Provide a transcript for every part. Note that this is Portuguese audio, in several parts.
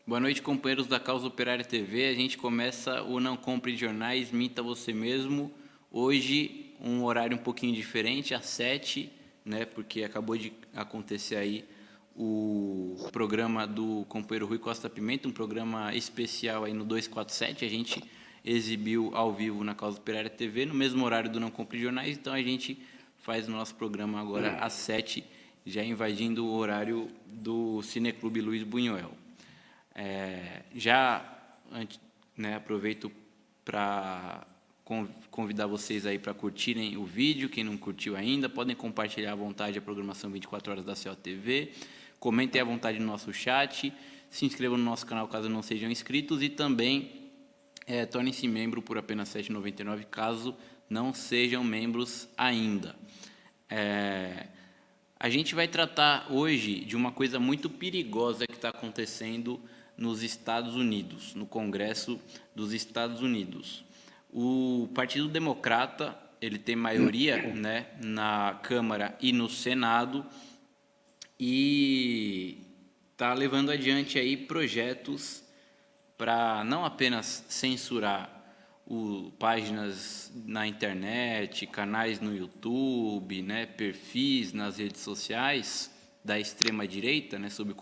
Boa noite, companheiros da Causa Operária TV. A gente começa o Não Compre Jornais, Minta Você Mesmo. Hoje, um horário um pouquinho diferente, às 7, né? Porque acabou de acontecer aí o programa do companheiro Rui Costa Pimenta, um programa especial aí no 247. A gente exibiu ao vivo na Causa Operária TV, no mesmo horário do Não Compre Jornais. Então, a gente faz o nosso programa agora às 7, já invadindo o horário do Cineclube Luiz Buñuel. Aproveito para convidar vocês aí para curtirem o vídeo. Quem não curtiu ainda, podem compartilhar à vontade a programação 24 horas da COTV, comentem à vontade no nosso chat, se inscrevam no nosso canal caso não sejam inscritos e também tornem-se membro por apenas R$ 7,99 caso não sejam membros ainda. A gente vai tratar hoje de uma coisa muito perigosa que está acontecendo nos Estados Unidos, no Congresso dos Estados Unidos. O Partido Democrata, ele tem maioria, né, na Câmara e no Senado e está levando adiante aí projetos para não apenas censurar páginas na internet, canais no YouTube, né, perfis nas redes sociais da extrema-direita, né, sobre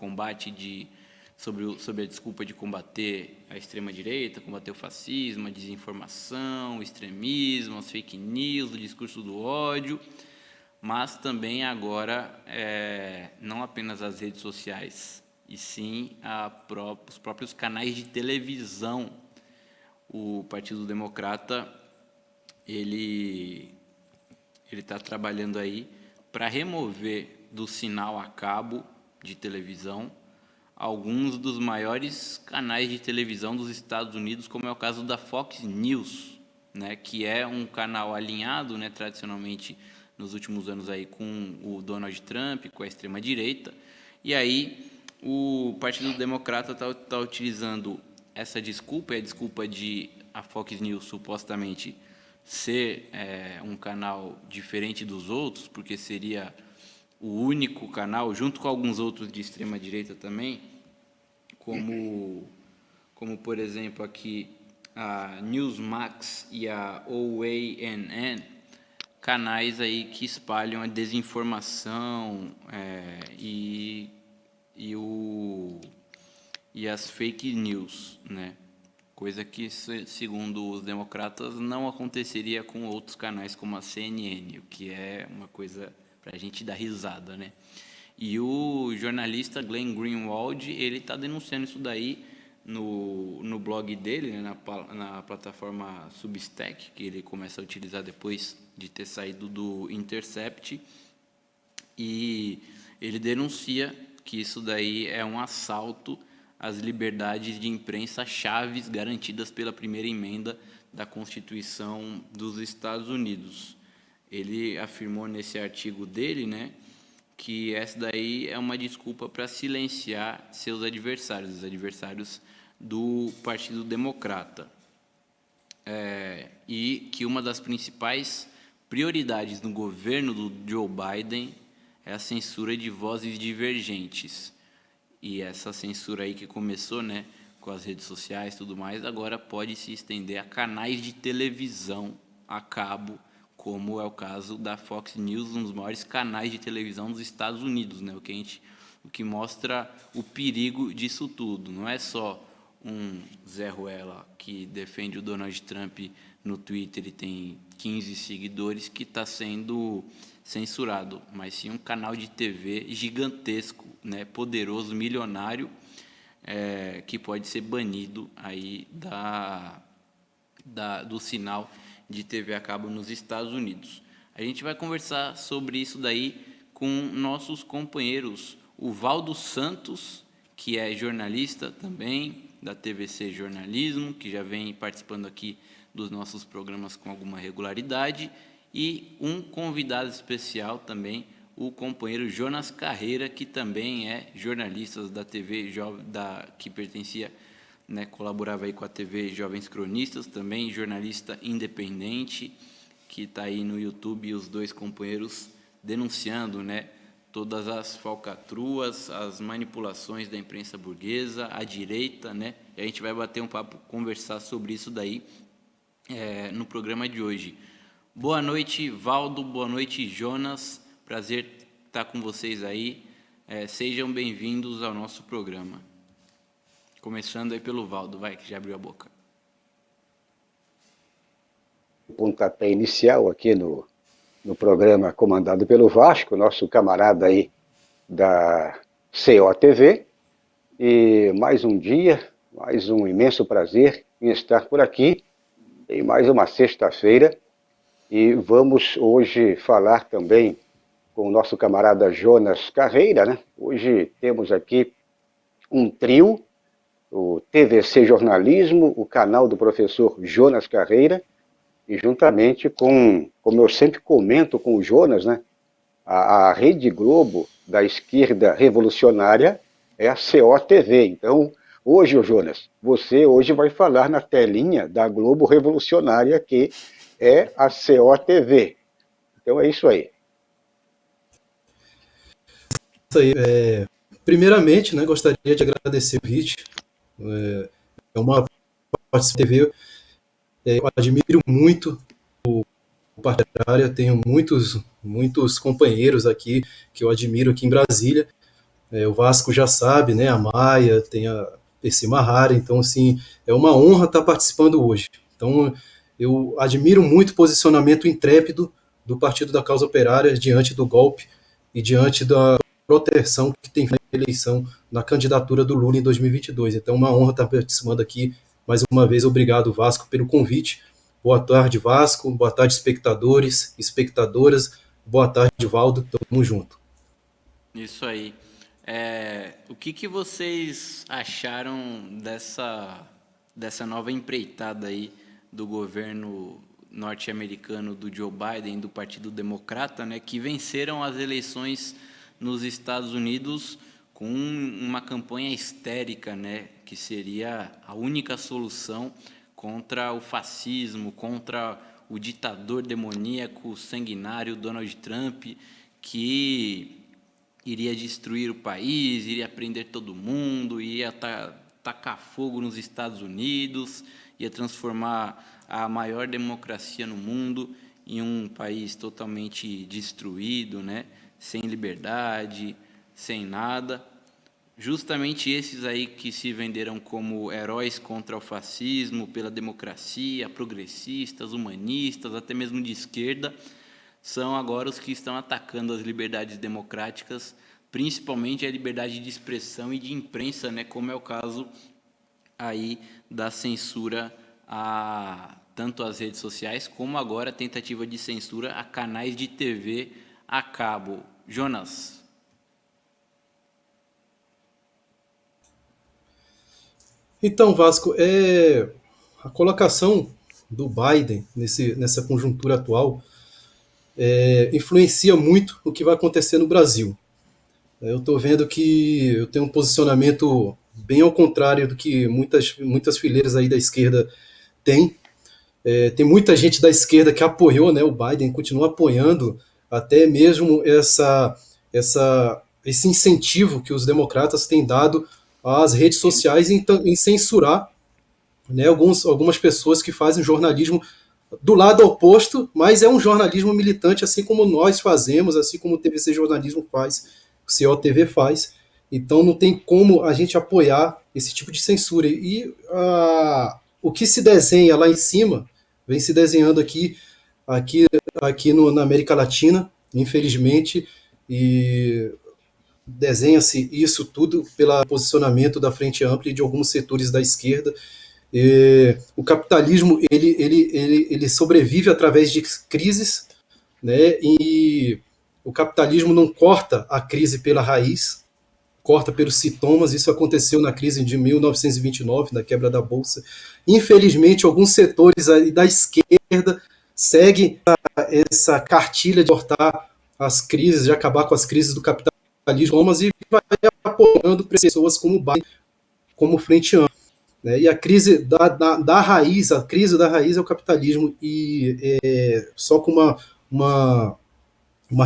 a desculpa de combater a extrema-direita, combater o fascismo, a desinformação, o extremismo, as fake news, o discurso do ódio, mas também agora não apenas as redes sociais, e sim os próprios canais de televisão. O Partido Democrata ele está trabalhando aí para remover do sinal a cabo de televisão alguns dos maiores canais de televisão dos Estados Unidos, como é o caso da Fox News, né, que é um canal alinhado, né, tradicionalmente nos últimos anos aí com o Donald Trump, com a extrema-direita. E aí o Partido Democrata está utilizando essa desculpa, é a desculpa de a Fox News supostamente ser um canal diferente dos outros, porque seria o único canal, junto com alguns outros de extrema-direita também, como por exemplo aqui a Newsmax e a OANN, canais aí que espalham a desinformação e as fake news, né? Coisa que, segundo os democratas, não aconteceria com outros canais como a CNN, o que é uma coisa para a gente dar risada, né? E o jornalista Glenn Greenwald, ele está denunciando isso daí no blog dele, né, na plataforma Substack, que ele começa a utilizar depois de ter saído do Intercept, e ele denuncia que isso daí é um assalto às liberdades de imprensa chaves garantidas pela primeira emenda da Constituição dos Estados Unidos. Ele afirmou nesse artigo dele, né, que essa daí é uma desculpa para silenciar seus adversários, os adversários do Partido Democrata. E que uma das principais prioridades no governo do Joe Biden é a censura de vozes divergentes. E essa censura aí que começou, né, com as redes sociais e tudo mais, agora pode se estender a canais de televisão a cabo, como é o caso da Fox News, um dos maiores canais de televisão dos Estados Unidos, né? O que mostra o perigo disso tudo. Não é só um Zé Ruela que defende o Donald Trump no Twitter e tem 15 seguidores que está sendo censurado, mas sim um canal de TV gigantesco, né, poderoso, milionário, que pode ser banido aí do sinal de TV a cabo nos Estados Unidos. A gente vai conversar sobre isso daí com nossos companheiros, o Valdo Santos, que é jornalista também da TVC Jornalismo, que já vem participando aqui dos nossos programas com alguma regularidade, e um convidado especial também, o companheiro Jonas Carreira, que também é jornalista da TV que pertencia, né, colaborava aí com a TV Jovens Cronistas, também jornalista independente, que está aí no YouTube, e os dois companheiros denunciando, né, todas as falcatruas, as manipulações da imprensa burguesa, a direita, né? E a gente vai bater um papo, conversar sobre isso daí no programa de hoje. Boa noite, Valdo, boa noite, Jonas, prazer estar com vocês aí. Sejam bem-vindos ao nosso programa. Começando aí pelo Valdo, vai, que já abriu a boca. Pontapé inicial aqui no programa comandado pelo Vasco, nosso camarada aí da COTV, e mais um dia, mais um imenso prazer em estar por aqui, em mais uma sexta-feira, e vamos hoje falar também com o nosso camarada Jonas Carreira, né? Hoje temos aqui um trio, o TVC Jornalismo, o canal do professor Jonas Carreira, e juntamente com, como eu sempre comento com o Jonas, né, a Rede Globo da esquerda revolucionária é a COTV. Então, hoje, Jonas, você hoje vai falar na telinha da Globo Revolucionária, que é a COTV. Então é isso aí. Isso aí. Primeiramente, né, gostaria de agradecer o convite. É uma participação TV. Eu admiro muito o partidário, tenho muitos companheiros aqui que eu admiro aqui em Brasília. O Vasco já sabe, né? A Maia, tem a Percy Mahara, então assim, é uma honra estar participando hoje. Então, eu admiro muito o posicionamento intrépido do Partido da Causa Operária diante do golpe e diante da proteção que tem na eleição, na candidatura do Lula em 2022. Então, é uma honra estar participando aqui. Mais uma vez, obrigado, Vasco, pelo convite. Boa tarde, Vasco. Boa tarde, espectadores, espectadoras. Boa tarde, Valdo. Tamo junto. Isso aí. O que vocês acharam dessa nova empreitada aí do governo norte-americano do Joe Biden, do Partido Democrata, né, que venceram as eleições nos Estados Unidos com uma campanha histérica, né, que seria a única solução contra o fascismo, contra o ditador demoníaco, sanguinário Donald Trump, que iria destruir o país, iria prender todo mundo, ia tacar fogo nos Estados Unidos, ia transformar a maior democracia no mundo em um país totalmente destruído, né? Sem liberdade, sem nada. Justamente esses aí que se venderam como heróis contra o fascismo, pela democracia, progressistas, humanistas, até mesmo de esquerda, são agora os que estão atacando as liberdades democráticas, principalmente a liberdade de expressão e de imprensa, né, como é o caso aí da censura a tanto as redes sociais, como agora a tentativa de censura a canais de TV a cabo. Jonas. Então, Vasco, a colocação do Biden nessa conjuntura atual influencia muito o que vai acontecer no Brasil. Eu estou vendo que eu tenho um posicionamento bem ao contrário do que muitas fileiras aí da esquerda têm. Tem muita gente da esquerda que apoiou, né, o Biden, continua apoiando até mesmo esse incentivo que os democratas têm dado às redes sociais em censurar, né, algumas pessoas que fazem jornalismo do lado oposto, mas é um jornalismo militante, assim como nós fazemos, assim como o TVC Jornalismo faz, o COTV faz. Então não tem como a gente apoiar esse tipo de censura. E o que se desenha lá em cima, vem se desenhando aqui na América Latina, infelizmente, e desenha-se isso tudo pelo posicionamento da Frente Ampla e de alguns setores da esquerda. O capitalismo ele sobrevive através de crises, né? E o capitalismo não corta a crise pela raiz, corta pelos sintomas. Isso aconteceu na crise de 1929, na quebra da Bolsa. Infelizmente, alguns setores da esquerda seguem essa cartilha de cortar as crises, de acabar com as crises do capitalismo, e vai apoiando pessoas como Biden, como Frente Ampla. E a crise da raiz, a crise da raiz é o capitalismo, e só com uma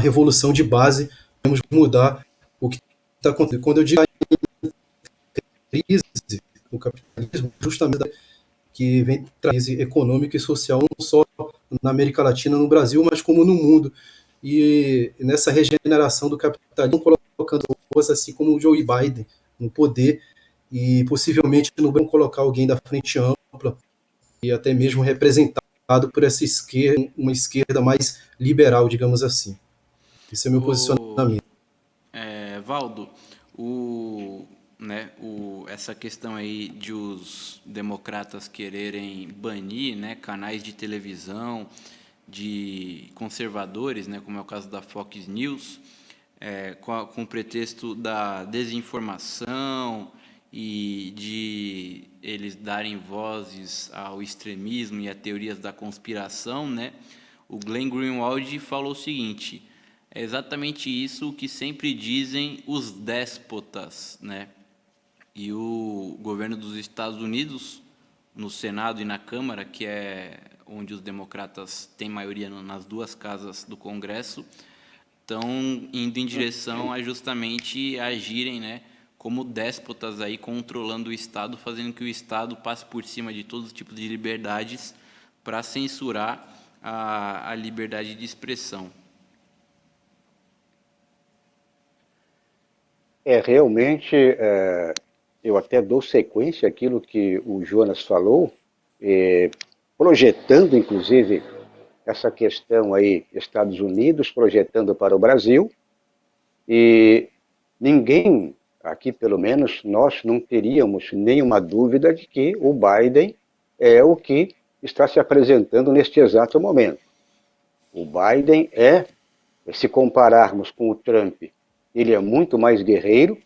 revolução de base podemos mudar o que está acontecendo. Quando eu digo crise, o capitalismo, justamente que vem crise econômica e social não só na América Latina, no Brasil, mas como no mundo. E nessa regeneração do capitalismo, colocando pessoas assim como o Joe Biden no poder e possivelmente não vão colocar alguém da frente ampla e até mesmo representado por essa esquerda, uma esquerda mais liberal, digamos assim. Esse é o meu O posicionamento. Valdo, essa questão aí de os democratas quererem banir, né, canais de televisão de conservadores, né, como é o caso da Fox News, com o pretexto da desinformação e de eles darem vozes ao extremismo e a teorias da conspiração, né? O Glenn Greenwald falou o seguinte: é exatamente isso que sempre dizem os déspotas, né? E o governo dos Estados Unidos, no Senado e na Câmara, que é onde os democratas têm maioria nas duas casas do Congresso, estão indo em direção a justamente agirem, né, como déspotas aí, controlando o Estado, fazendo que o Estado passe por cima de todos os tipos de liberdades para censurar a liberdade de expressão. Realmente, eu até dou sequência àquilo que o Jonas falou, projetando, inclusive, essa questão aí, Estados Unidos, projetando para o Brasil, e ninguém, aqui pelo menos, nós não teríamos nenhuma dúvida de que o Biden é o que está se apresentando neste exato momento. O Biden se compararmos com o Trump, ele é muito mais guerreiro.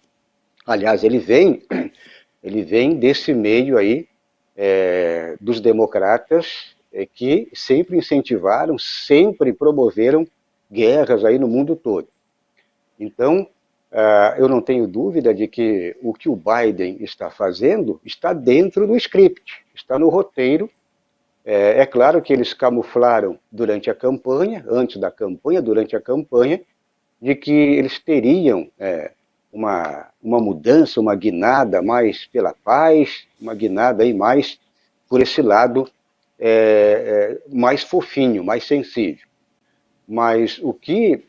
Aliás, ele vem desse meio aí dos democratas que sempre incentivaram, sempre promoveram guerras aí no mundo todo. Então, eu não tenho dúvida de que o Biden está fazendo está dentro do script, está no roteiro. É claro que eles camuflaram durante a campanha, antes da campanha, durante a campanha, de que eles teriam uma mudança, uma guinada mais pela paz, uma guinada aí mais por esse lado mais fofinho, mais sensível. Mas o que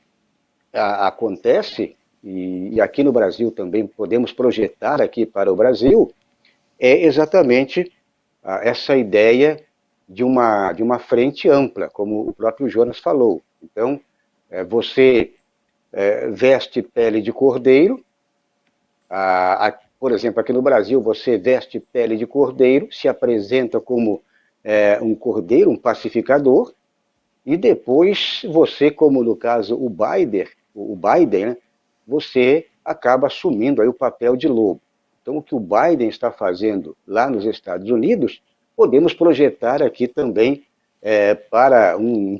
acontece, e aqui no Brasil também podemos projetar aqui para o Brasil, é exatamente essa ideia de uma frente ampla, como o próprio Jonas falou. Então, você veste pele de cordeiro, por exemplo, aqui no Brasil, você veste pele de cordeiro, se apresenta como um cordeiro, um pacificador, e depois você, como no caso o Biden, né, você acaba assumindo aí o papel de lobo. Então, o que o Biden está fazendo lá nos Estados Unidos, podemos projetar aqui também para uma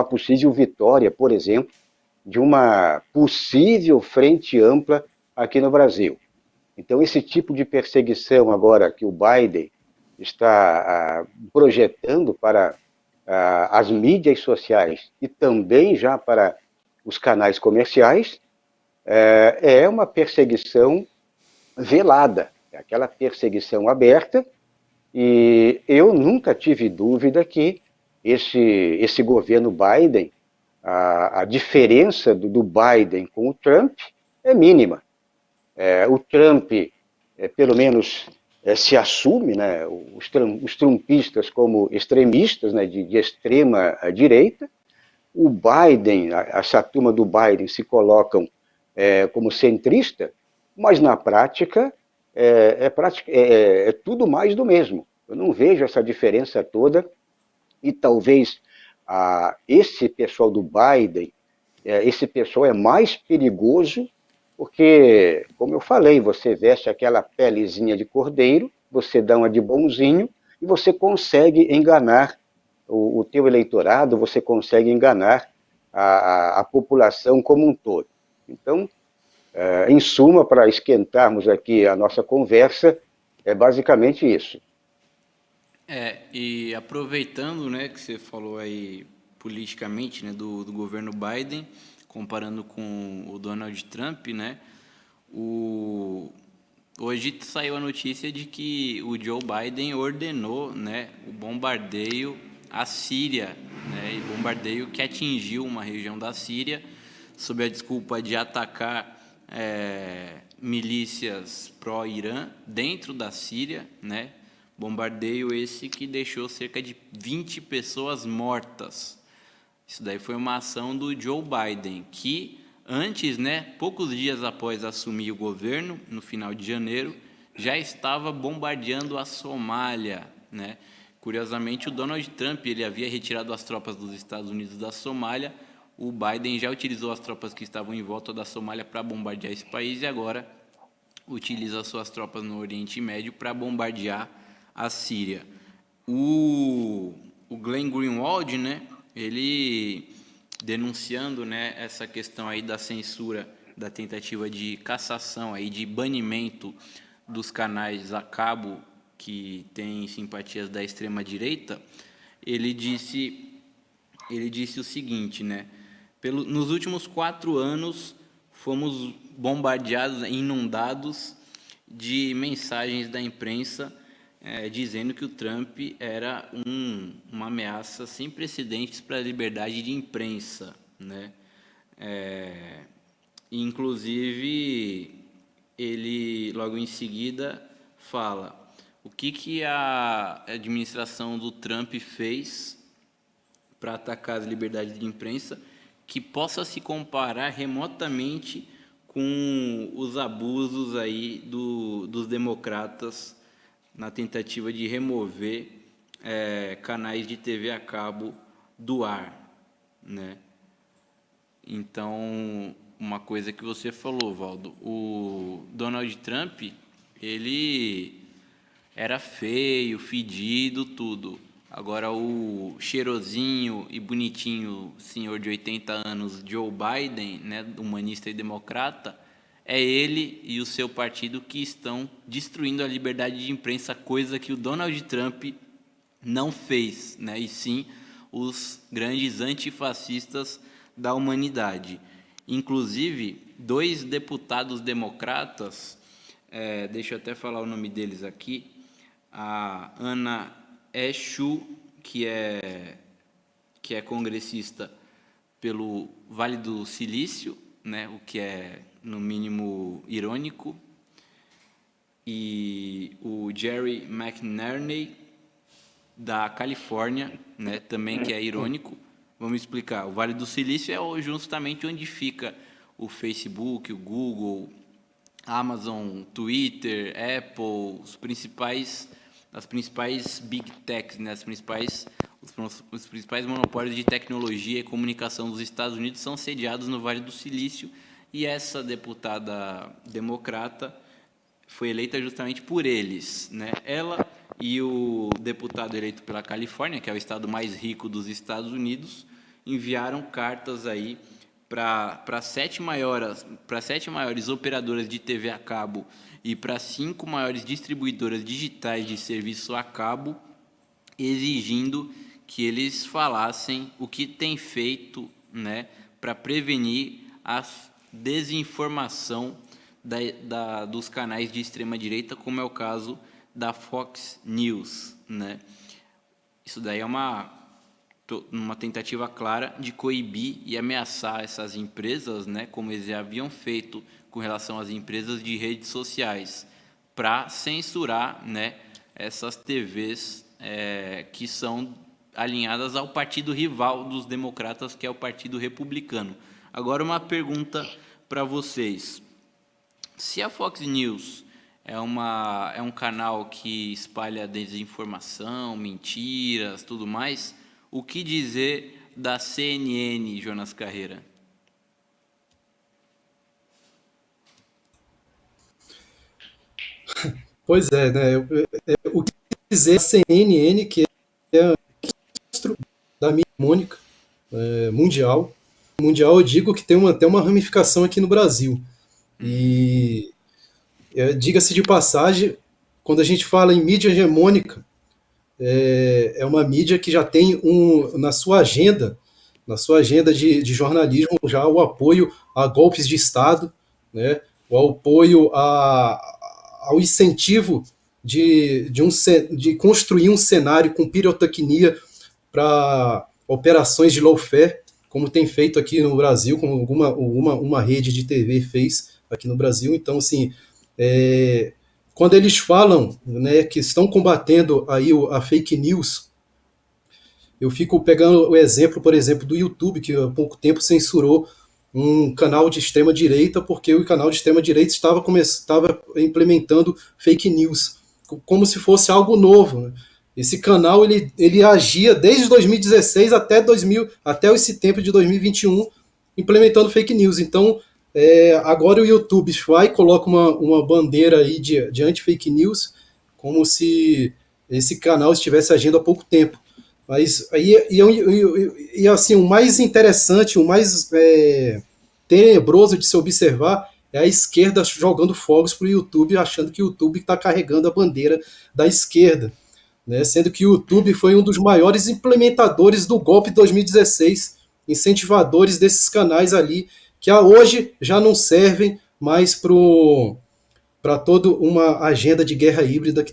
possível vitória, por exemplo, de uma possível frente ampla aqui no Brasil. Então, esse tipo de perseguição agora que o Biden está projetando para as mídias sociais e também já para os canais comerciais, é uma perseguição velada, é aquela perseguição aberta, eu nunca tive dúvida que esse governo Biden, a diferença do Biden com o Trump é mínima. O Trump, pelo menos, se assume, né, os trumpistas como extremistas, né, de extrema direita. O Biden, essa turma do Biden se colocam como centrista, mas na prática é tudo mais do mesmo. Eu não vejo essa diferença toda e talvez esse pessoal do Biden, esse pessoal é mais perigoso porque, como eu falei, você veste aquela pelezinha de cordeiro, você dá uma de bonzinho e você consegue enganar o teu eleitorado, você consegue enganar a população como um todo. Então, em suma, para esquentarmos aqui a nossa conversa, é basicamente isso. E aproveitando, né, que você falou aí politicamente, né, do governo Biden, comparando com o Donald Trump, né? Hoje saiu a notícia de que o Joe Biden ordenou, né, o bombardeio à Síria, né, e bombardeio que atingiu uma região da Síria sob a desculpa de atacar milícias pró-Irã dentro da Síria, né? Bombardeio esse que deixou cerca de 20 pessoas mortas. Isso daí foi uma ação do Joe Biden, que antes, né, poucos dias após assumir o governo, no final de janeiro, já estava bombardeando a Somália, né? Curiosamente, o Donald Trump ele havia retirado as tropas dos Estados Unidos da Somália. O Biden já utilizou as tropas que estavam em volta da Somália para bombardear esse país e agora utiliza suas tropas no Oriente Médio para bombardear a Síria. O Glenn Greenwald, né, ele denunciando, né, essa questão aí da censura, da tentativa de cassação, aí, de banimento dos canais a cabo que têm simpatias da extrema-direita, ele disse o seguinte, né, nos últimos 4 anos fomos bombardeados, inundados de mensagens da imprensa dizendo que o Trump era uma ameaça sem precedentes para a liberdade de imprensa, né? Inclusive, ele logo em seguida fala o que a administração do Trump fez para atacar as liberdades de imprensa que possa se comparar remotamente com os abusos aí dos democratas na tentativa de remover canais de TV a cabo do ar, né? Então, uma coisa que você falou, Valdo, o Donald Trump, ele era feio, fedido, tudo. Agora, o cheirosinho e bonitinho senhor de 80 anos, Joe Biden, né, humanista e democrata, é ele e o seu partido que estão destruindo a liberdade de imprensa, coisa que o Donald Trump não fez, né, e sim os grandes antifascistas da humanidade. Inclusive, 2 deputados democratas, deixa eu até falar o nome deles aqui, a Anna Eshoo, que é congressista pelo Vale do Silício, né, o que é, no mínimo, irônico, e o Jerry McNerney, da Califórnia, né, também, que é irônico. Vamos explicar. O Vale do Silício é justamente onde fica o Facebook, o Google, Amazon, Twitter, Apple, as principais big techs, né, os principais monopólios de tecnologia e comunicação dos Estados Unidos são sediados no Vale do Silício, e essa deputada democrata foi eleita justamente por eles, né? Ela e o deputado eleito pela Califórnia, que é o estado mais rico dos Estados Unidos, enviaram cartas aí para 7 maiores operadoras de TV a cabo e para 5 maiores distribuidoras digitais de serviço a cabo, exigindo que eles falassem o que tem feito, né, para prevenir a desinformação dos canais de extrema-direita, como é o caso da Fox News, né? Isso daí é uma tentativa clara de coibir e ameaçar essas empresas, né, como eles já haviam feito com relação às empresas de redes sociais, para censurar, né, essas TVs que são alinhadas ao partido rival dos democratas, que é o Partido Republicano. Agora, uma pergunta para vocês. Se a Fox News é um canal que espalha desinformação, mentiras, tudo mais, o que dizer da CNN, Jonas Carreira? Pois é, né? O que dizer da CNN, que é o monstro da mídia hegemônica mundial. Mundial, eu digo que tem até uma ramificação aqui no Brasil. E diga-se de passagem, quando a gente fala em mídia hegemônica, é uma mídia que já tem na sua agenda na sua agenda de jornalismo já o apoio a golpes de Estado, né, o apoio ao incentivo de construir um cenário com pirotecnia para operações de lawfare, como tem feito aqui no Brasil, como uma rede de TV fez aqui no Brasil. Então, assim, quando eles falam, né, que estão combatendo aí a fake news, eu fico pegando o exemplo, por exemplo, do YouTube, que há pouco tempo censurou um canal de extrema direita porque o canal de extrema direita estava implementando fake news, como se fosse algo novo, né? Esse canal ele agia desde 2016 até esse tempo de 2021 implementando fake news. Então, agora o YouTube vai e coloca uma bandeira aí de anti-fake news, como se esse canal estivesse agindo há pouco tempo. Mas e assim, o mais interessante, o mais tenebroso de se observar é a esquerda jogando fogos para o YouTube, achando que o YouTube está carregando a bandeira da esquerda, né? Sendo que o YouTube foi um dos maiores implementadores do golpe de 2016, incentivadores desses canais ali, que hoje já não servem mais para toda uma agenda de guerra híbrida que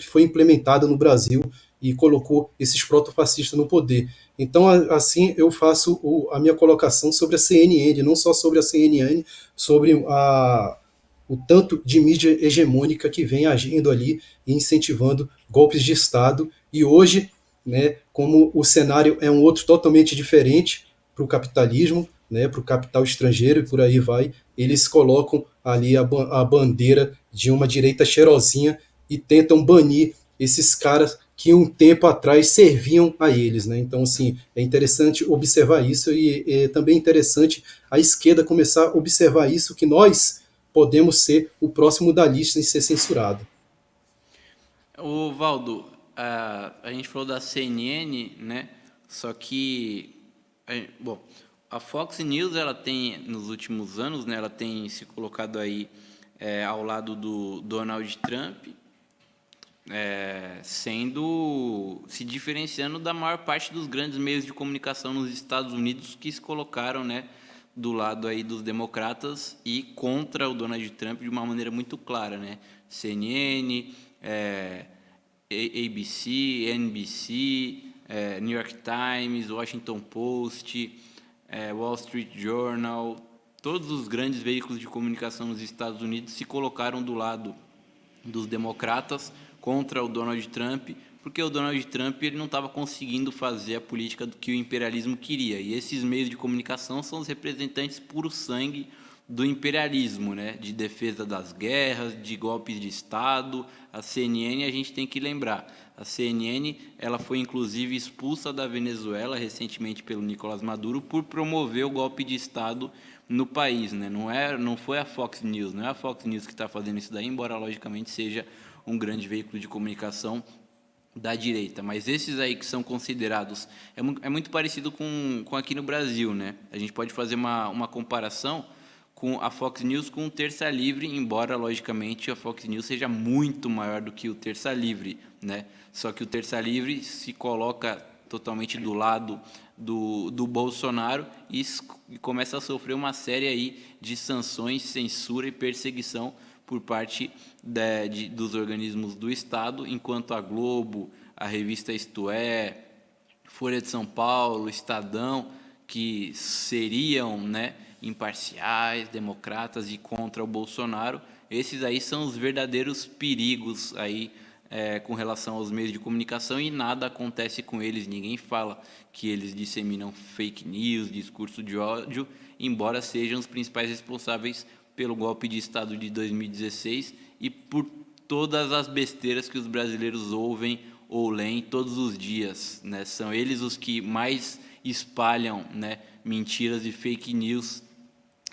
foi implementada no Brasil e colocou esses protofascistas no poder. Então, assim, eu faço a minha colocação sobre a CNN, não só sobre a CNN, sobre o tanto de mídia hegemônica que vem agindo ali e incentivando golpes de Estado. E hoje, né, como o cenário é um outro totalmente diferente para o capitalismo, né, para o capital estrangeiro e por aí vai, eles colocam ali a bandeira de uma direita cheirosinha e tentam banir esses caras que um tempo atrás serviam a eles, né? Então, assim, é interessante observar isso e é também interessante a esquerda começar a observar isso, que nós podemos ser o próximo da lista em ser censurado. O Valdo, a gente falou da CNN, né? Só que, bom, a Fox News, ela tem, nos últimos anos, né, ela tem se colocado aí ao lado do Donald Trump, se diferenciando da maior parte dos grandes meios de comunicação nos Estados Unidos que se colocaram, né, do lado aí dos democratas e contra o Donald Trump de uma maneira muito clara, né? CNN, ABC, NBC, New York Times, Washington Post, Wall Street Journal, todos os grandes veículos de comunicação nos Estados Unidos se colocaram do lado dos democratas contra o Donald Trump, porque o Donald Trump ele não estava conseguindo fazer a política do que o imperialismo queria. E esses meios de comunicação são os representantes puro sangue do imperialismo, né? De defesa das guerras, de golpes de Estado. A CNN, a gente tem que lembrar, a CNN ela foi inclusive expulsa da Venezuela recentemente pelo Nicolás Maduro por promover o golpe de Estado no país, né? Não foi a Fox News, não é a Fox News que está fazendo isso daí, embora logicamente seja um grande veículo de comunicação da direita, mas esses aí que são considerados, é muito parecido com aqui no Brasil, né? A gente pode fazer uma comparação com a Fox News com o Terça Livre, embora, logicamente, a Fox News seja muito maior do que o Terça Livre, né? Só que o Terça Livre se coloca totalmente do lado do Bolsonaro e começa a sofrer uma série aí de sanções, censura e perseguição por parte dos organismos do Estado, enquanto a Globo, a revista Isto É, Folha de São Paulo, Estadão, que seriam, né, imparciais, democratas e contra o Bolsonaro, esses aí são os verdadeiros perigos aí com relação aos meios de comunicação e nada acontece com eles, ninguém fala que eles disseminam fake news, discurso de ódio, embora sejam os principais responsáveis pelo golpe de Estado de 2016 e por todas as besteiras que os brasileiros ouvem ou leem todos os dias, né? São eles os que mais espalham, né, mentiras e fake news,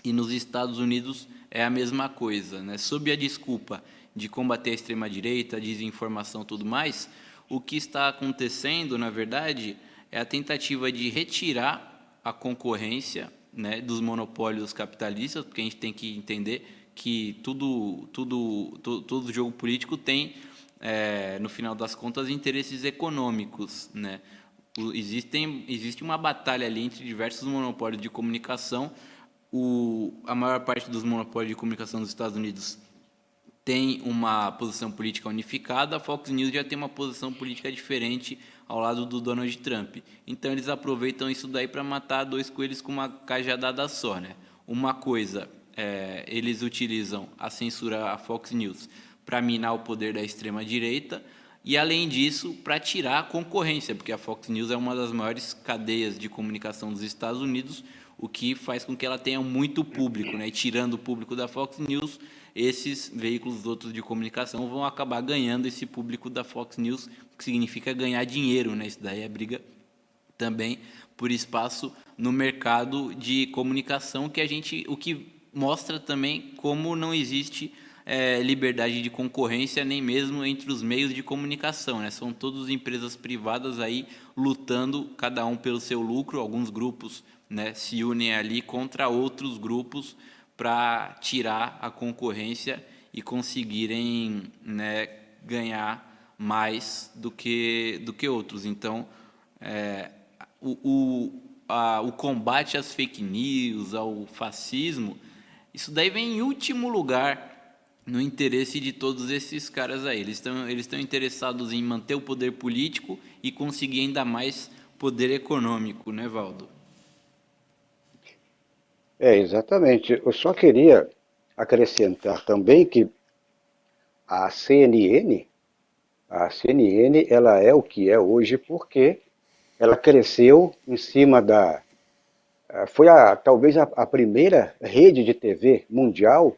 e nos Estados Unidos é a mesma coisa, né? Sob a desculpa de combater a extrema-direita, a desinformação e tudo mais, o que está acontecendo, na verdade, é a tentativa de retirar a concorrência, né, dos monopólios capitalistas, porque a gente tem que entender que todo jogo político tem, no final das contas, interesses econômicos, né? Existe uma batalha ali entre diversos monopólios de comunicação. A maior parte dos monopólios de comunicação dos Estados Unidos tem uma posição política unificada, a Fox News já tem uma posição política diferente ao lado do Donald Trump. Então eles aproveitam isso daí para matar dois coelhos com uma cajadada só, né? Uma coisa, eles utilizam a censura à Fox News para minar o poder da extrema-direita e, além disso, para tirar a concorrência, porque a Fox News é uma das maiores cadeias de comunicação dos Estados Unidos, o que faz com que ela tenha muito público, né? E tirando o público da Fox News, esses veículos outros de comunicação vão acabar ganhando esse público da Fox News, o que significa ganhar dinheiro, né? Isso daí é briga também por espaço no mercado de comunicação, o que mostra também como não existe liberdade de concorrência nem mesmo entre os meios de comunicação, né? São todas empresas privadas aí lutando, cada um pelo seu lucro. Alguns grupos, né, se unem ali contra outros grupos para tirar a concorrência e conseguirem, né, ganhar mais do que outros. Então, o combate às fake news, ao fascismo, isso daí vem em último lugar no interesse de todos esses caras aí. Eles estão interessados em manter o poder político e conseguir ainda mais poder econômico, né, Valdo? Exatamente. Eu só queria acrescentar também que a CNN, a CNN, ela é o que é hoje porque ela cresceu em cima da... Foi talvez a primeira rede de TV mundial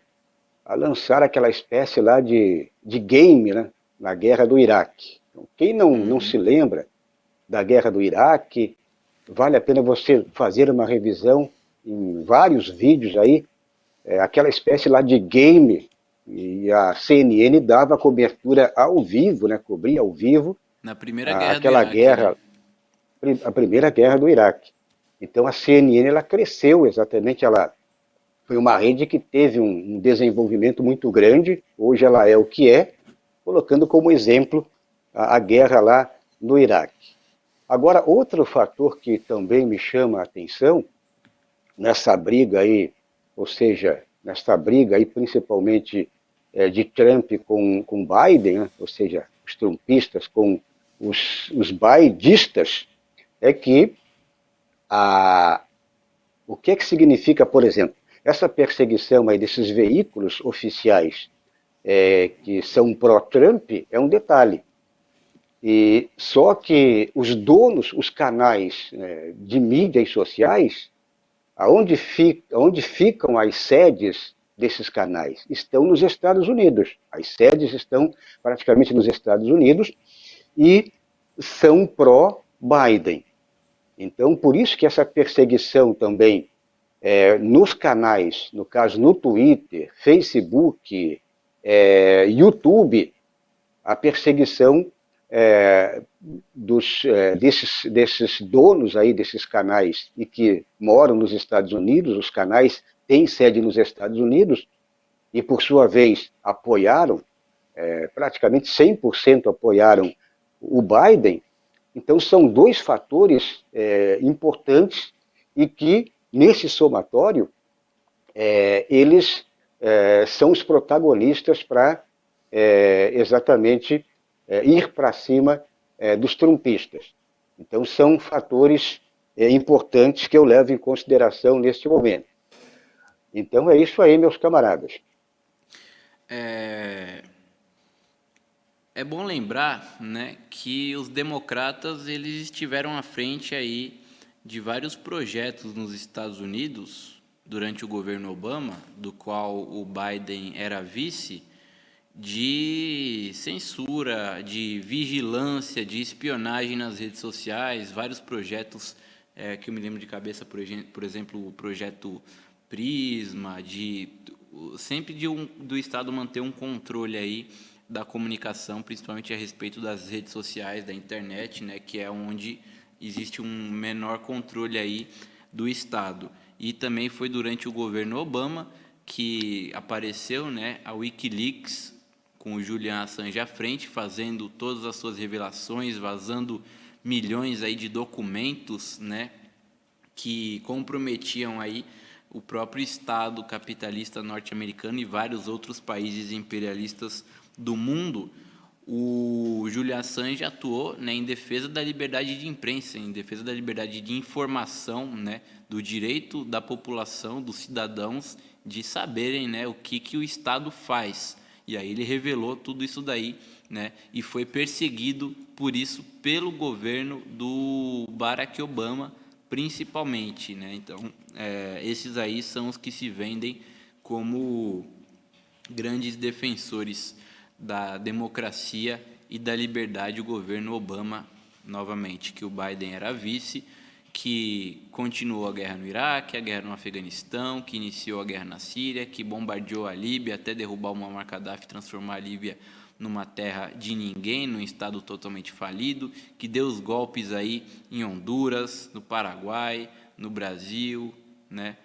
a lançar aquela espécie lá de game, né, na guerra do Iraque. Então, quem não se lembra da guerra do Iraque, vale a pena você fazer uma revisão em vários vídeos aí, aquela espécie lá de game, e a CNN dava cobertura ao vivo, né, cobria ao vivo Na primeira guerra do aquela Iraque, né? guerra, a primeira guerra do Iraque. Então a CNN ela cresceu exatamente, ela foi uma rede que teve um desenvolvimento muito grande, hoje ela é o que é, colocando como exemplo a guerra lá no Iraque. Agora, outro fator que também me chama a atenção nessa briga aí, ou seja, nessa briga aí principalmente de Trump com Biden, né? Ou seja, os trumpistas com os bidistas, é que o que é que significa, por exemplo, essa perseguição aí desses veículos oficiais que são pró-Trump é um detalhe. E só que os donos, os canais de mídias sociais, onde ficam as sedes desses canais? Estão nos Estados Unidos. As sedes estão praticamente nos Estados Unidos e são pró-Biden. Então, por isso que essa perseguição também nos canais, no caso no Twitter, Facebook, YouTube, a perseguição desses donos aí desses canais e que moram nos Estados Unidos, os canais têm sede nos Estados Unidos e por sua vez apoiaram, praticamente 100% apoiaram o Biden. Então são dois fatores importantes e que nesse somatório eles são os protagonistas para exatamente ir para cima dos trumpistas. Então, são fatores importantes que eu levo em consideração neste momento. Então, é isso aí, meus camaradas. É bom lembrar, né, que os democratas eles estiveram à frente aí de vários projetos nos Estados Unidos durante o governo Obama, do qual o Biden era vice, de censura, de vigilância, de espionagem nas redes sociais, vários projetos que eu me lembro de cabeça, por exemplo, o projeto Prisma, sempre do Estado manter um controle aí da comunicação, principalmente a respeito das redes sociais, da internet, né, que é onde existe um menor controle aí do Estado. E também foi durante o governo Obama que apareceu, né, a Wikileaks, com o Julian Assange à frente, fazendo todas as suas revelações, vazando milhões aí de documentos, né, que comprometiam aí o próprio Estado capitalista norte-americano e vários outros países imperialistas do mundo. O Julian Assange atuou, né, em defesa da liberdade de imprensa, em defesa da liberdade de informação, né, do direito da população, dos cidadãos, de saberem, né, o que o Estado faz. E aí ele revelou tudo isso daí, né, e foi perseguido por isso pelo governo do Barack Obama, principalmente, né? Então, esses aí são os que se vendem como grandes defensores da democracia e da liberdade. O governo Obama, novamente, que o Biden era vice, que continuou a guerra no Iraque, a guerra no Afeganistão, que iniciou a guerra na Síria, que bombardeou a Líbia até derrubar o Muammar Gaddafi e transformar a Líbia numa terra de ninguém, num estado totalmente falido, que deu os golpes aí em Honduras, no Paraguai, no Brasil, né,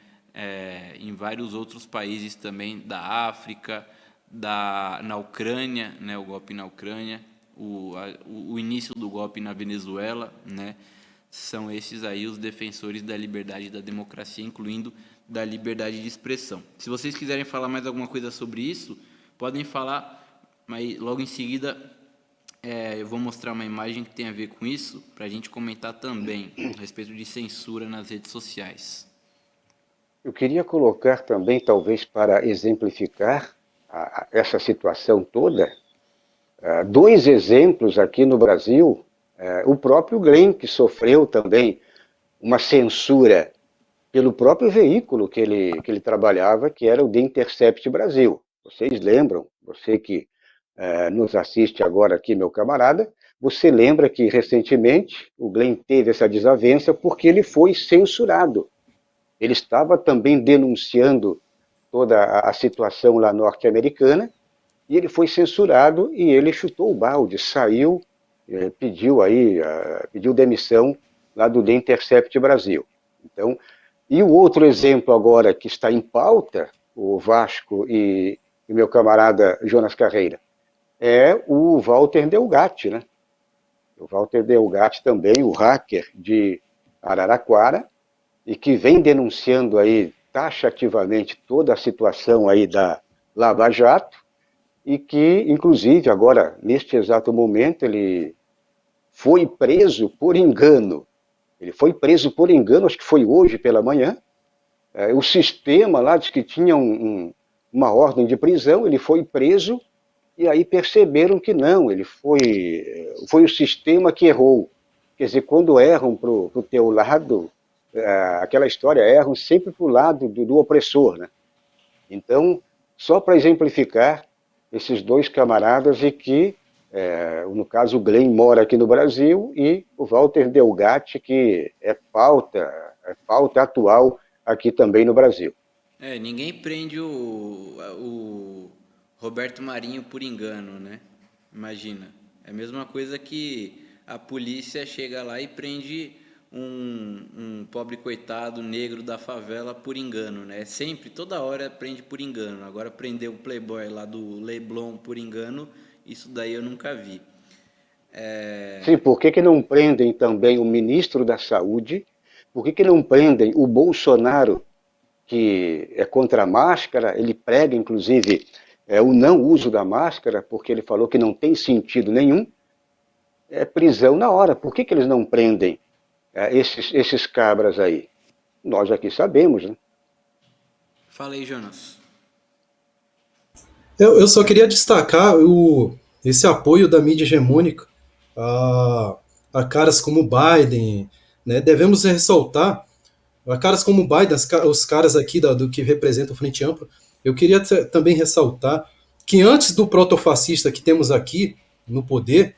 em vários outros países também da África, na Ucrânia, né, o golpe na Ucrânia, o início do golpe na Venezuela, né, são esses aí os defensores da liberdade e da democracia, incluindo da liberdade de expressão. Se vocês quiserem falar mais alguma coisa sobre isso, podem falar, mas logo em seguida eu vou mostrar uma imagem que tem a ver com isso, para a gente comentar também a respeito de censura nas redes sociais. Eu queria colocar também, talvez para exemplificar essa situação toda, dois exemplos aqui no Brasil. O próprio Glenn, que sofreu também uma censura pelo próprio veículo que ele trabalhava, que era o The Intercept Brasil. Vocês lembram, você que nos assiste agora aqui, meu camarada, você lembra que recentemente o Glenn teve essa desavença porque ele foi censurado. Ele estava também denunciando toda a situação lá norte-americana e ele foi censurado e ele chutou o balde, saiu, pediu demissão lá do The Intercept Brasil. Então, e o outro exemplo agora que está em pauta, o Vasco e meu camarada Jonas Carreira, é o Walter Delgatti, né? O Walter Delgatti também, o hacker de Araraquara, e que vem denunciando aí taxativamente toda a situação aí da Lava Jato, e que, inclusive, agora, neste exato momento, ele foi preso por engano. Ele foi preso por engano, acho que foi hoje pela manhã. O sistema lá diz que tinha uma ordem de prisão, ele foi preso, e aí perceberam que não, ele foi o sistema que errou. Quer dizer, quando erram para o teu lado, aquela história, erram sempre para o lado do opressor, né? Então, só para exemplificar, esses dois camaradas e que, no caso, o Glenn mora aqui no Brasil e o Walter Delgatti, que é pauta atual aqui também no Brasil. Ninguém prende o Roberto Marinho por engano, né? Imagina. É a mesma coisa que a polícia chega lá e prende um pobre coitado negro da favela por engano, né? Sempre, toda hora prende por engano. Agora prender o playboy lá do Leblon por engano, isso daí eu nunca vi. Sim, por que não prendem também o ministro da Saúde? Por que não prendem o Bolsonaro, que é contra a máscara? Ele prega, inclusive, o não uso da máscara, porque ele falou que não tem sentido nenhum. É prisão na hora. Por que eles não prendem esses cabras aí? Nós aqui sabemos, né? Fala aí, Jonas. Eu só queria destacar esse apoio da mídia hegemônica a caras como Biden, né? Devemos ressaltar a caras como Biden, os caras aqui do que representam o Frente Ampla. Eu queria também ressaltar que antes do protofascista que temos aqui no poder,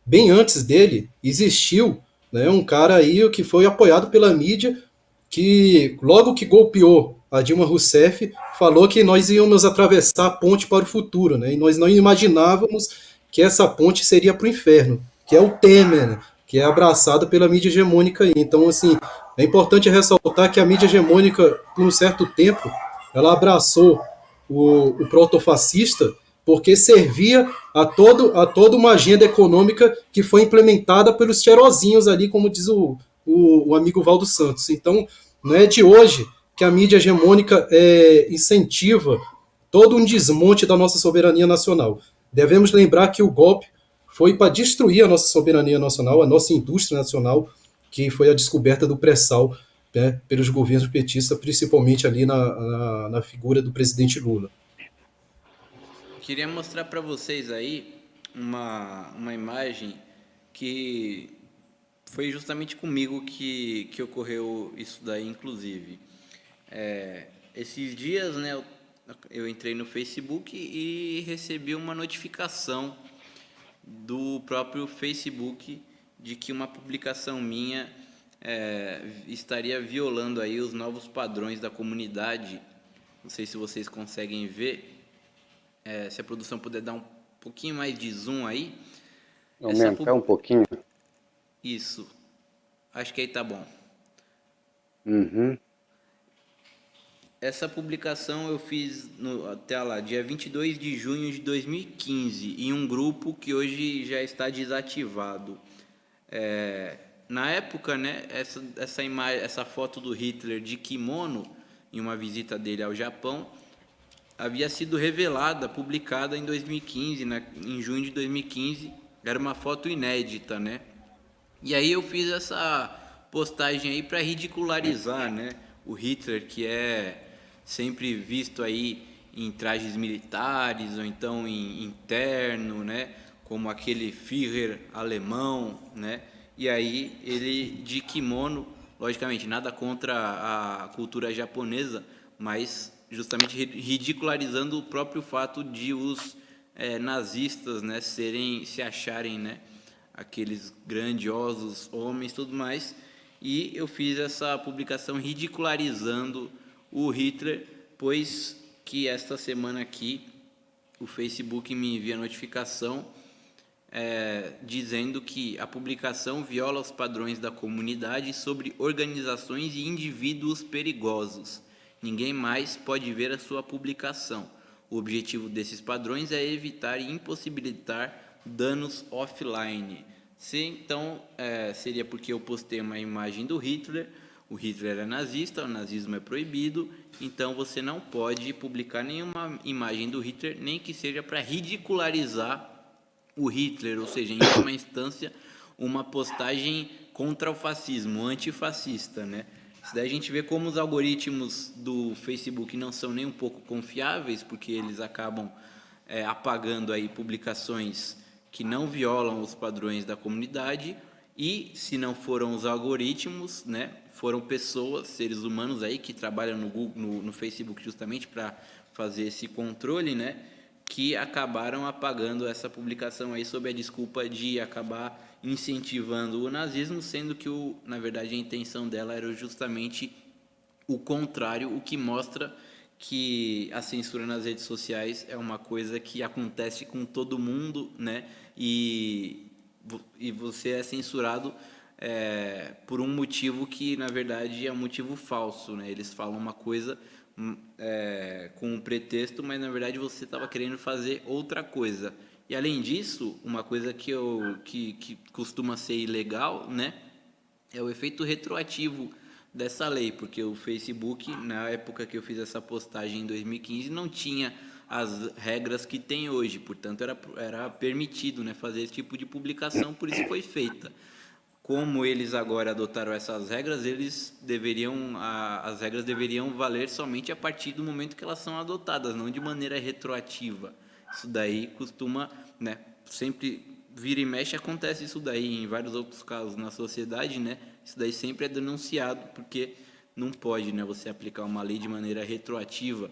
bem antes dele, existiu, né, um cara aí que foi apoiado pela mídia, que logo que golpeou a Dilma Rousseff, falou que nós íamos atravessar a ponte para o futuro, né, e nós não imaginávamos que essa ponte seria para o inferno, que é o Temer, né, que é abraçado pela mídia hegemônica aí. Então, assim, é importante ressaltar que a mídia hegemônica, por um certo tempo, ela abraçou o protofascista, porque servia a toda uma agenda econômica que foi implementada pelos cheirosinhos ali, como diz o amigo Valdo Santos. Então, não é de hoje que a mídia hegemônica incentiva todo um desmonte da nossa soberania nacional. Devemos lembrar que o golpe foi para destruir a nossa soberania nacional, a nossa indústria nacional, que foi a descoberta do pré-sal, né, pelos governos petistas, principalmente ali na figura do presidente Lula. Queria mostrar para vocês aí uma imagem que foi justamente comigo que ocorreu isso daí, inclusive. Esses dias, né, eu entrei no Facebook e recebi uma notificação do próprio Facebook de que uma publicação minha estaria violando aí os novos padrões da comunidade. Não sei se vocês conseguem ver. Se a produção puder dar um pouquinho mais de zoom aí. Aumentar um pouquinho. Isso. Acho que aí tá bom. Uhum. Essa publicação eu fiz até lá, dia 22 de junho de 2015, em um grupo que hoje já está desativado. Na época, né, essa foto do Hitler de kimono, em uma visita dele ao Japão, havia sido revelada, publicada em 2015, em junho de 2015, era uma foto inédita, né? E aí eu fiz essa postagem aí para ridicularizar, né, o Hitler, que é sempre visto aí em trajes militares ou então em terno, né, como aquele Führer alemão, né? E aí ele de kimono, logicamente nada contra a cultura japonesa, mas justamente ridicularizando o próprio fato de os nazistas, né, se acharem, né, aqueles grandiosos homens, tudo mais. E eu fiz essa publicação ridicularizando o Hitler, pois que esta semana aqui o Facebook me envia notificação dizendo que a publicação viola os padrões da comunidade sobre organizações e indivíduos perigosos. Ninguém mais pode ver a sua publicação. O objetivo desses padrões é evitar e impossibilitar danos offline. Então, seria porque eu postei uma imagem do Hitler, o Hitler é nazista, o nazismo é proibido, então você não pode publicar nenhuma imagem do Hitler, nem que seja para ridicularizar o Hitler, ou seja, em última instância, uma postagem contra o fascismo, antifascista, né? Isso daí a gente vê como os algoritmos do Facebook não são nem um pouco confiáveis, porque eles acabam apagando aí publicações que não violam os padrões da comunidade, e se não foram os algoritmos, né, foram pessoas, seres humanos aí que trabalham no Facebook justamente para fazer esse controle, né, que acabaram apagando essa publicação aí sob a desculpa de acabar incentivando o nazismo, sendo que na verdade a intenção dela era justamente o contrário, o que mostra que a censura nas redes sociais é uma coisa que acontece com todo mundo, né? E você é censurado por um motivo que, na verdade, é um motivo falso, né? Eles falam uma coisa com um pretexto, mas, na verdade, você estava querendo fazer outra coisa. E, além disso, uma coisa que costuma ser ilegal, né? É o efeito retroativo dessa lei, porque o Facebook, na época que eu fiz essa postagem em 2015, não tinha as regras que tem hoje, portanto era permitido, né, fazer esse tipo de publicação, por isso foi feita. Como eles agora adotaram essas regras, as regras deveriam valer somente a partir do momento que elas são adotadas, não de maneira retroativa. Isso daí costuma, né, sempre vira e mexe acontece isso daí, em vários outros casos na sociedade, né? Isso daí sempre é denunciado, porque não pode, né, você aplicar uma lei de maneira retroativa.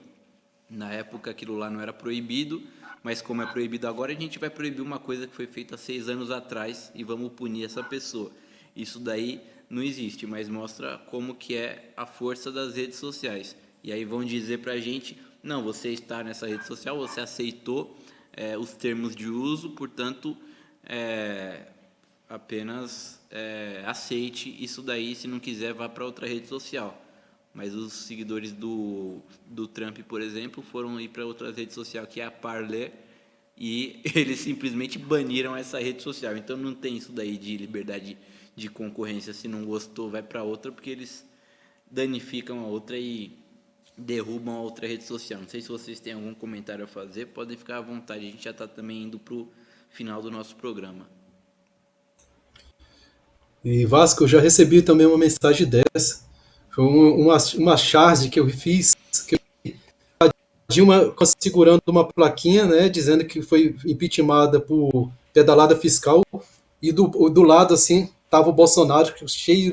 Na época aquilo lá não era proibido, mas como é proibido agora, a gente vai proibir uma coisa que foi feita há 6 anos atrás e vamos punir essa pessoa. Isso daí não existe, mas mostra como que é a força das redes sociais. E aí vão dizer pra gente, não, você está nessa rede social, você aceitou os termos de uso, portanto, apenas aceite isso daí, se não quiser vá para outra rede social. Mas os seguidores do Trump, por exemplo, foram ir para outra rede social, que é a Parler, e eles simplesmente baniram essa rede social. Então não tem isso daí de liberdade de concorrência. Se não gostou, vai para outra, porque eles danificam a outra e derrubam a outra rede social. Não sei se vocês têm algum comentário a fazer, podem ficar à vontade. A gente já está também indo para o final do nosso programa. E Vasco, eu já recebi também uma mensagem dessa. Foi uma charge que eu fiz, que a Dilma segurando uma plaquinha, né, dizendo que foi impeachmentada por pedalada fiscal, e do lado, assim, tava o Bolsonaro cheio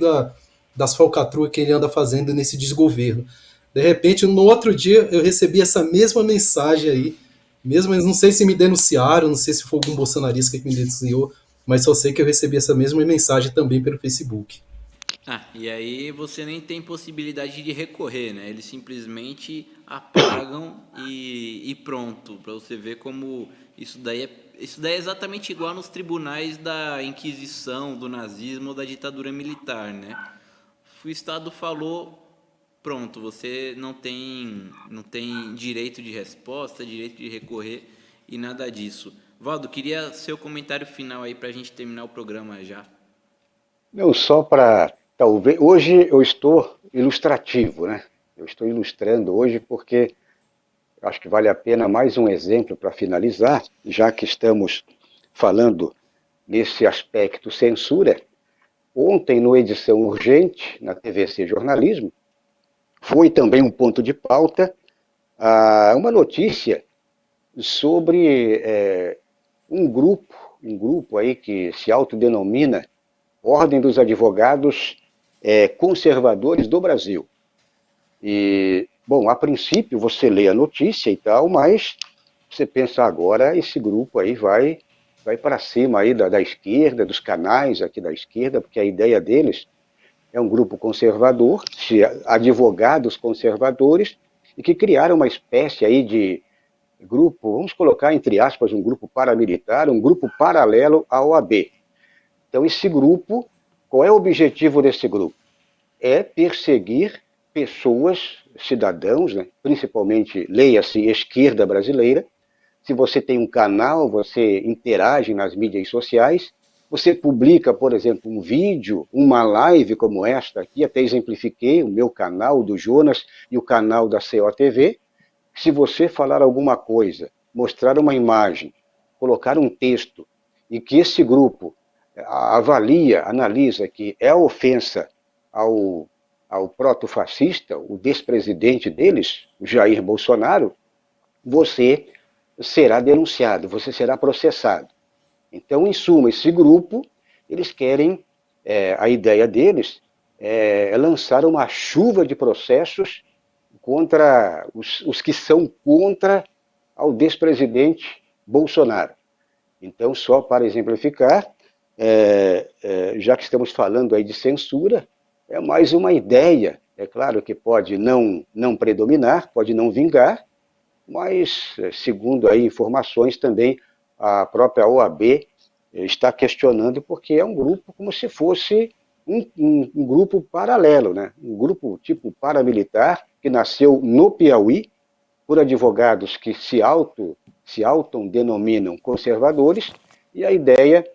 das falcatruas que ele anda fazendo nesse desgoverno. De repente, no outro dia, eu recebi essa mesma mensagem aí, mesmo, não sei se me denunciaram, não sei se foi algum bolsonarista que me denunciou, mas só sei que eu recebi essa mesma mensagem também pelo Facebook. E aí você nem tem possibilidade de recorrer, né? Eles simplesmente apagam e pronto, para você ver como isso daí é exatamente igual nos tribunais da Inquisição, do nazismo ou da ditadura militar, né? O Estado falou, pronto, você não tem direito de resposta, direito de recorrer e nada disso. Valdo, queria seu comentário final aí para a gente terminar o programa já. Não, só para talvez. Hoje eu estou ilustrativo, né? Eu estou ilustrando hoje porque acho que vale a pena mais um exemplo para finalizar, já que estamos falando nesse aspecto censura. Ontem, no Edição Urgente, na TVC Jornalismo, foi também um ponto de pauta uma notícia sobre um grupo aí que se autodenomina Ordem dos Advogados Conservadores do Brasil. E, bom, a princípio você lê a notícia e tal, mas você pensa agora, esse grupo aí vai para cima aí da esquerda, dos canais aqui da esquerda, porque a ideia deles é um grupo conservador, advogados conservadores, e que criaram uma espécie aí de grupo, vamos colocar entre aspas, um grupo paramilitar, um grupo paralelo à OAB. Então esse grupo, qual é o objetivo desse grupo? É perseguir pessoas, cidadãos, né, principalmente, leia-se, esquerda brasileira. Se você tem um canal, você interage nas mídias sociais, você publica, por exemplo, um vídeo, uma live como esta aqui, até exemplifiquei o meu canal, do Jonas, e o canal da COTV. Se você falar alguma coisa, mostrar uma imagem, colocar um texto, e que esse grupo analisa que é ofensa ao protofascista, o despresidente deles, Jair Bolsonaro, você será denunciado, você será processado. Então, em suma, esse grupo, eles querem, a ideia deles é lançar uma chuva de processos contra os que são contra ao despresidente Bolsonaro. Então, só para exemplificar, já que estamos falando aí de censura, é mais uma ideia. É claro que pode não predominar, pode não vingar, mas, segundo aí informações também, a própria OAB está questionando porque é um grupo como se fosse um grupo paralelo, né? Um grupo tipo paramilitar que nasceu no Piauí por advogados que se autodenominam conservadores, e a ideia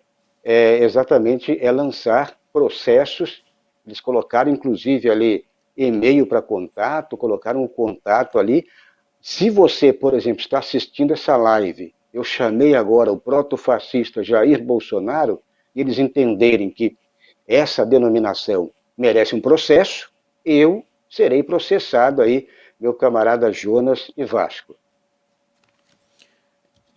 exatamente é lançar processos. Eles colocaram inclusive ali e-mail para contato, colocaram um contato ali. Se você, por exemplo, está assistindo essa live, eu chamei agora o protofascista Jair Bolsonaro, e eles entenderem que essa denominação merece um processo, eu serei processado aí, meu camarada Jonas e Vasco.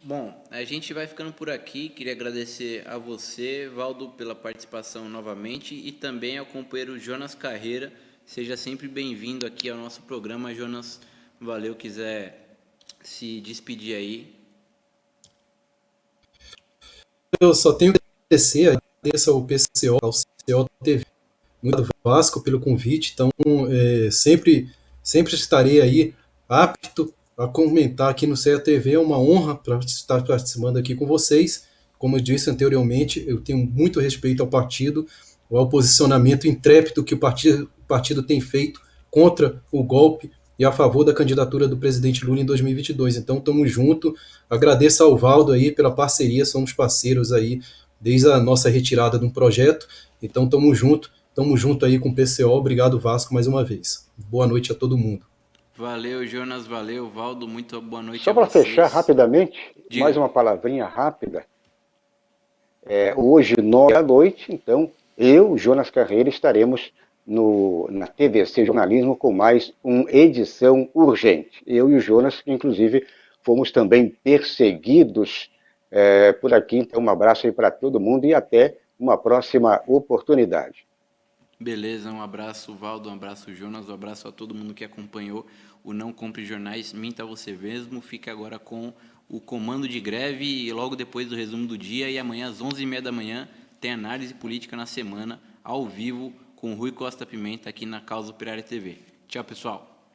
Bom, a gente vai ficando por aqui. Queria agradecer a você, Valdo, pela participação novamente, e também ao companheiro Jonas Carreira. Seja sempre bem-vindo aqui ao nosso programa, Jonas. Valeu, quiser se despedir aí. Eu só tenho que agradecer ao PCO, ao COTV, muito Vasco pelo convite. Então, sempre estarei aí apto a comentar aqui no COTV. É uma honra para estar participando aqui com vocês. Como eu disse anteriormente, eu tenho muito respeito ao partido, ao posicionamento intrépido que o partido tem feito contra o golpe e a favor da candidatura do presidente Lula em 2022. Então, estamos junto. Agradeço ao Valdo aí pela parceria, somos parceiros aí desde a nossa retirada de um projeto. Então, estamos junto aí com o PCO. Obrigado, Vasco, mais uma vez. Boa noite a todo mundo. Valeu, Jonas, valeu, Valdo, muito boa noite Só a para fechar vocês. rapidamente, mais Diga. uma palavrinha rápida. Hoje, 9 da noite, então, eu, Jonas Carreira, estaremos na TVC Jornalismo com mais uma edição urgente. Eu e o Jonas, inclusive, fomos também perseguidos por aqui. Então, um abraço aí para todo mundo e até uma próxima oportunidade. Beleza, um abraço, Valdo, um abraço, Jonas, um abraço a todo mundo que acompanhou o Não Compre Jornais, minta você mesmo. Fica agora com o comando de greve e logo depois do resumo do dia. E amanhã, às 11h30 da manhã, tem análise política na semana, ao vivo, com Rui Costa Pimenta, aqui na Causa Operária TV. Tchau, pessoal.